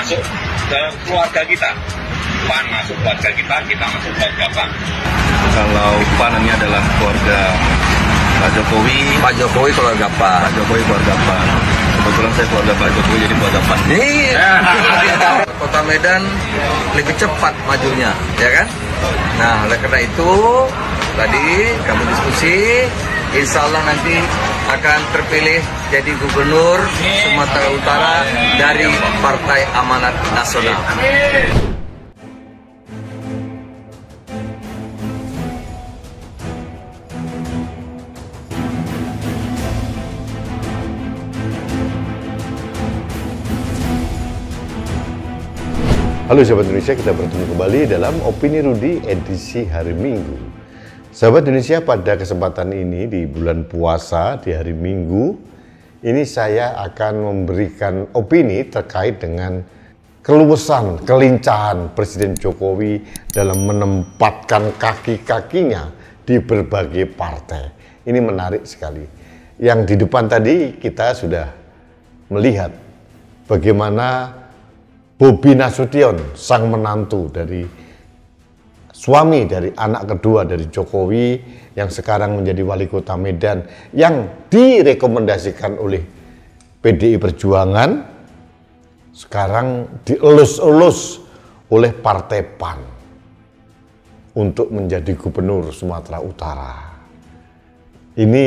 masuk ke keluarga kita. PAN masuk keluarga kita masuk keluarga PAN. Kalau PAN ini adalah keluarga Pak Jokowi. Pak Jokowi keluarga PAN. Pak Jokowi keluarga PAN. Kebetulan saya keluarga Pak Jokowi jadi keluarga PAN. Iya. Kota Medan lebih cepat majunya, ya kan? Nah, oleh karena itu tadi kami diskusi, insya Allah nanti akan terpilih jadi gubernur Sumatera Utara dari Partai Amanat Nasional. Halo sahabat Indonesia, kita bertemu kembali dalam Opini Rudi edisi hari Minggu. Sahabat Indonesia, pada kesempatan ini di bulan puasa di hari Minggu, ini saya akan memberikan opini terkait dengan keluasan, kelincahan Presiden Jokowi dalam menempatkan kaki-kakinya di berbagai partai. Ini menarik sekali. Yang di depan tadi kita sudah melihat bagaimana Bobi Nasution, sang menantu dari suami dari anak kedua dari Jokowi yang sekarang menjadi wali kota Medan, yang direkomendasikan oleh PDI Perjuangan, sekarang dielus-elus oleh Partai PAN untuk menjadi gubernur Sumatera Utara. Ini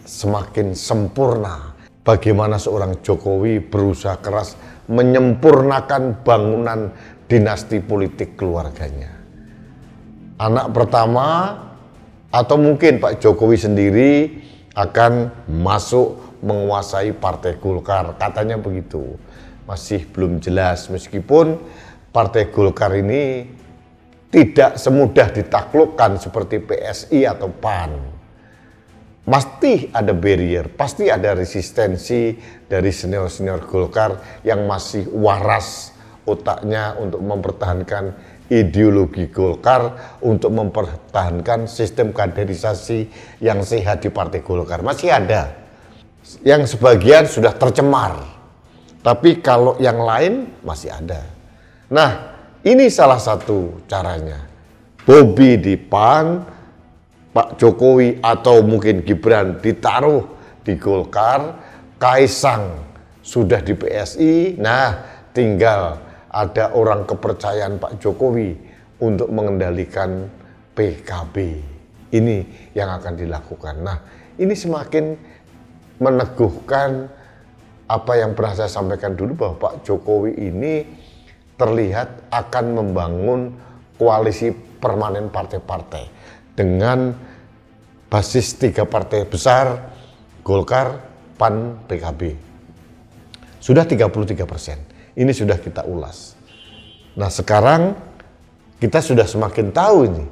semakin sempurna bagaimana seorang Jokowi berusaha keras menyempurnakan bangunan dinasti politik keluarganya. Anak pertama atau mungkin Pak Jokowi sendiri akan masuk menguasai Partai Golkar, katanya begitu. Masih belum jelas, meskipun Partai Golkar ini tidak semudah ditaklukkan seperti PSI atau PAN. Pasti ada barrier, pasti ada resistensi dari senior-senior Golkar yang masih waras otaknya untuk mempertahankan ideologi Golkar, untuk mempertahankan sistem kaderisasi yang sehat di Partai Golkar. Masih ada. Yang sebagian sudah tercemar. Tapi kalau yang lain masih ada. Nah, ini salah satu caranya. Bobi di PAN, Pak Jokowi atau mungkin Gibran ditaruh di Golkar, Kaisang sudah di PSI, nah tinggal ada orang kepercayaan Pak Jokowi untuk mengendalikan PKB. Ini yang akan dilakukan. Nah, ini semakin meneguhkan apa yang pernah saya sampaikan dulu, bahwa Pak Jokowi ini terlihat akan membangun koalisi permanen partai-partai dengan basis 3 partai besar, Golkar, PAN, PKB. Sudah 33%. Ini sudah kita ulas. Nah, sekarang kita sudah semakin tahu ini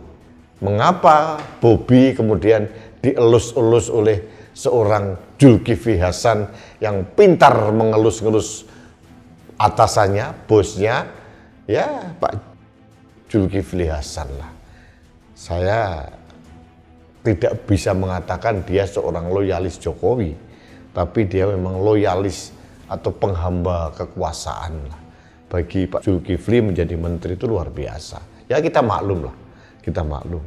mengapa Bobi kemudian dielus-elus oleh seorang Zulkifli Hasan yang pintar mengelus-ngelus atasannya, bosnya, ya Pak Zulkifli Hasan lah. Saya tidak bisa mengatakan dia seorang loyalis Jokowi, tapi dia memang loyalis atau penghamba kekuasaan lah. Bagi Pak Zulkifli menjadi menteri itu luar biasa. Ya kita maklum lah, kita maklum.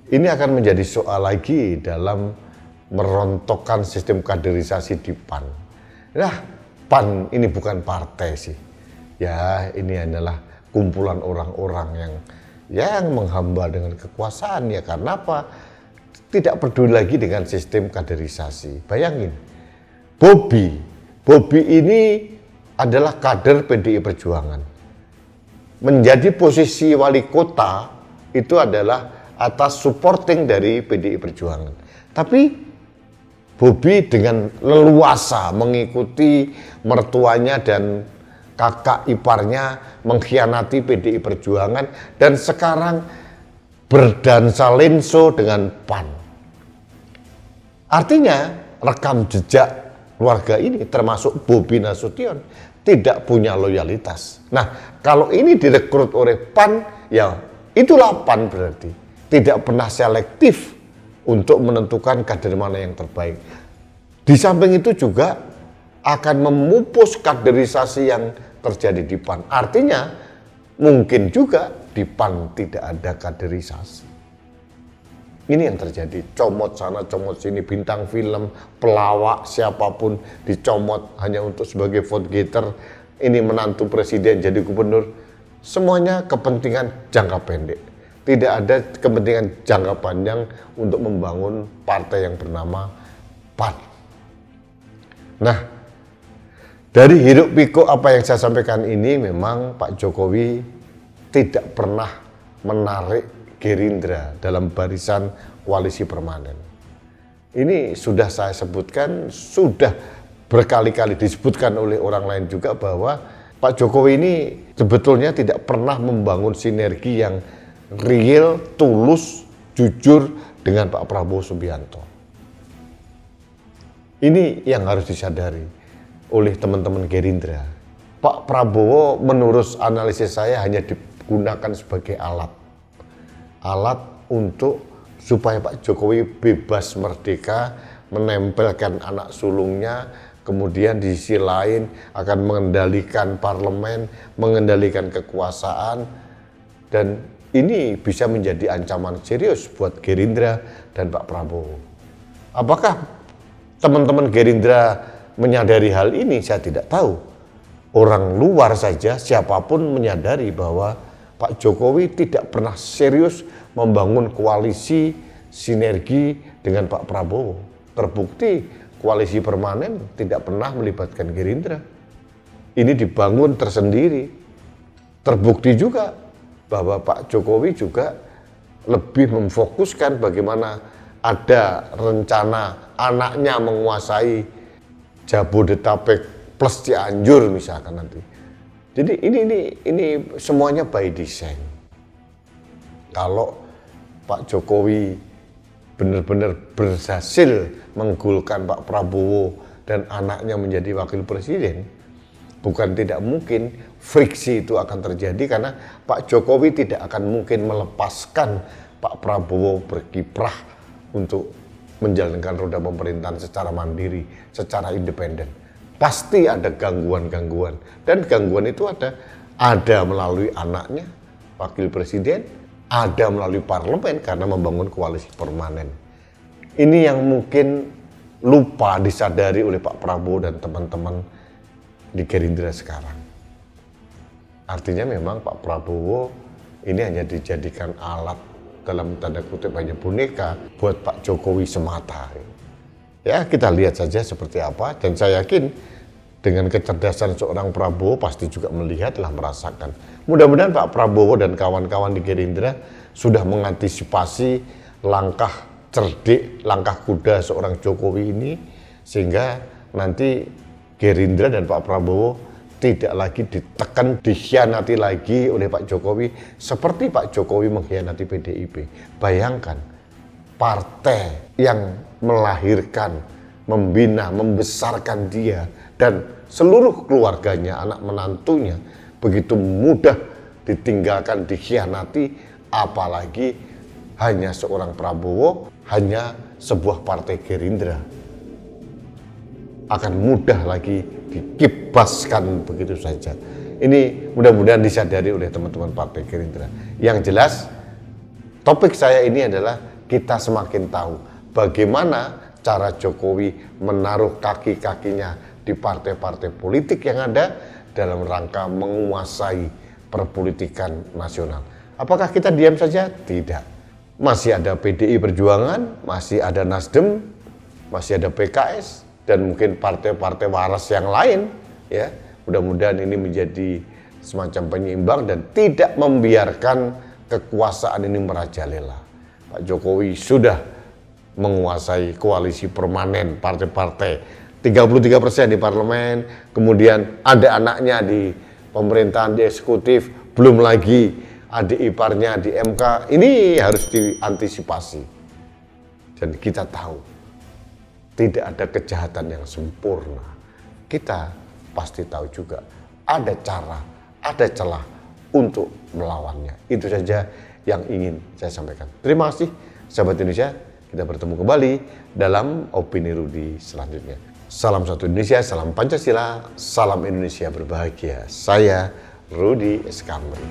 Ini akan menjadi soal lagi dalam merontokkan sistem kaderisasi di PAN. Nah, PAN ini bukan partai sih. Ya, ini adalah kumpulan orang-orang yang menghamba dengan kekuasaan. Ya karena apa? Tidak peduli lagi dengan sistem kaderisasi. Bayangin, Bobi ini adalah kader PDI Perjuangan. Menjadi posisi wali kota itu adalah atas supporting dari PDI Perjuangan. Tapi Bobi dengan leluasa mengikuti mertuanya dan kakak iparnya mengkhianati PDI Perjuangan, dan sekarang berdansa lenso dengan PAN. Artinya rekam jejak keluarga ini termasuk Bobi Nasution tidak punya loyalitas. Nah, kalau ini direkrut oleh PAN, ya itulah PAN berarti tidak pernah selektif untuk menentukan kader mana yang terbaik. Di samping itu juga akan memupus kaderisasi yang terjadi di PAN. Artinya mungkin juga di PAN tidak ada kaderisasi. Ini yang terjadi, comot sana, comot sini, bintang film, pelawak, siapapun dicomot hanya untuk sebagai vote getter. Ini menantu presiden jadi gubernur, semuanya kepentingan jangka pendek. Tidak ada kepentingan jangka panjang untuk membangun partai yang bernama PAN. Nah, dari hiruk pikuk apa yang saya sampaikan ini memang Pak Jokowi tidak pernah menarik Gerindra dalam barisan koalisi permanen. Ini sudah saya sebutkan, sudah berkali-kali disebutkan oleh orang lain juga bahwa Pak Jokowi ini sebetulnya tidak pernah membangun sinergi yang real, tulus, jujur dengan Pak Prabowo Subianto. Ini yang harus disadari oleh teman-teman Gerindra. Pak Prabowo menurut analisis saya hanya digunakan sebagai alat untuk supaya Pak Jokowi bebas merdeka menempelkan anak sulungnya, kemudian di sisi lain akan mengendalikan parlemen, mengendalikan kekuasaan, dan ini bisa menjadi ancaman serius buat Gerindra dan Pak Prabowo. Apakah teman-teman Gerindra menyadari hal ini? Saya tidak tahu. Orang luar saja siapapun menyadari bahwa Pak Jokowi tidak pernah serius membangun koalisi sinergi dengan Pak Prabowo. Terbukti koalisi permanen tidak pernah melibatkan Gerindra. Ini dibangun tersendiri. Terbukti juga bahwa Pak Jokowi juga lebih memfokuskan bagaimana ada rencana anaknya menguasai Jabodetabek plus Cianjur misalkan nanti. Jadi ini semuanya by design. Kalau Pak Jokowi benar-benar berhasil menggulkan Pak Prabowo dan anaknya menjadi wakil presiden, bukan tidak mungkin friksi itu akan terjadi karena Pak Jokowi tidak akan mungkin melepaskan Pak Prabowo berkiprah untuk menjalankan roda pemerintahan secara mandiri, secara independen. Pasti ada gangguan-gangguan, dan gangguan itu ada melalui anaknya, wakil presiden, ada melalui parlemen karena membangun koalisi permanen. Ini yang mungkin lupa disadari oleh Pak Prabowo dan teman-teman di Gerindra sekarang. Artinya memang Pak Prabowo ini hanya dijadikan alat dalam tanda kutip hanya boneka buat Pak Jokowi semata. Ya, kita lihat saja seperti apa, dan saya yakin dengan kecerdasan seorang Prabowo pasti juga melihatlah, merasakan. Mudah-mudahan Pak Prabowo dan kawan-kawan di Gerindra sudah mengantisipasi langkah cerdik, langkah kuda seorang Jokowi ini, sehingga nanti Gerindra dan Pak Prabowo tidak lagi ditekan, dikhianati lagi oleh Pak Jokowi seperti Pak Jokowi mengkhianati PDIP. Bayangkan, partai yang melahirkan, membina, membesarkan dia dan seluruh keluarganya, anak menantunya, begitu mudah ditinggalkan, dikhianati, apalagi hanya seorang Prabowo, hanya sebuah partai Gerindra. Akan mudah lagi dikibaskan begitu saja. Ini mudah-mudahan disadari oleh teman-teman partai Gerindra. Yang jelas, topik saya ini adalah kita semakin tahu bagaimana cara Jokowi menaruh kaki-kakinya di partai-partai politik yang ada dalam rangka menguasai perpolitikan nasional. Apakah kita diam saja? Tidak. Masih ada PDI Perjuangan, masih ada Nasdem, masih ada PKS, dan mungkin partai-partai waras yang lain. Ya, mudah-mudahan ini menjadi semacam penyeimbang dan tidak membiarkan kekuasaan ini merajalela. Pak Jokowi sudah menguasai koalisi permanen partai-partai, 33% di parlemen, kemudian ada anaknya di pemerintahan, di eksekutif, belum lagi adik iparnya di MK. Ini harus diantisipasi. Dan kita tahu, tidak ada kejahatan yang sempurna. Kita pasti tahu juga ada cara, ada celah untuk melawannya. Itu saja yang ingin saya sampaikan. Terima kasih, sahabat Indonesia. Kita bertemu kembali dalam Opini Rudi selanjutnya. Salam satu Indonesia, salam Pancasila, salam Indonesia berbahagia. Saya Rudi Eskamri.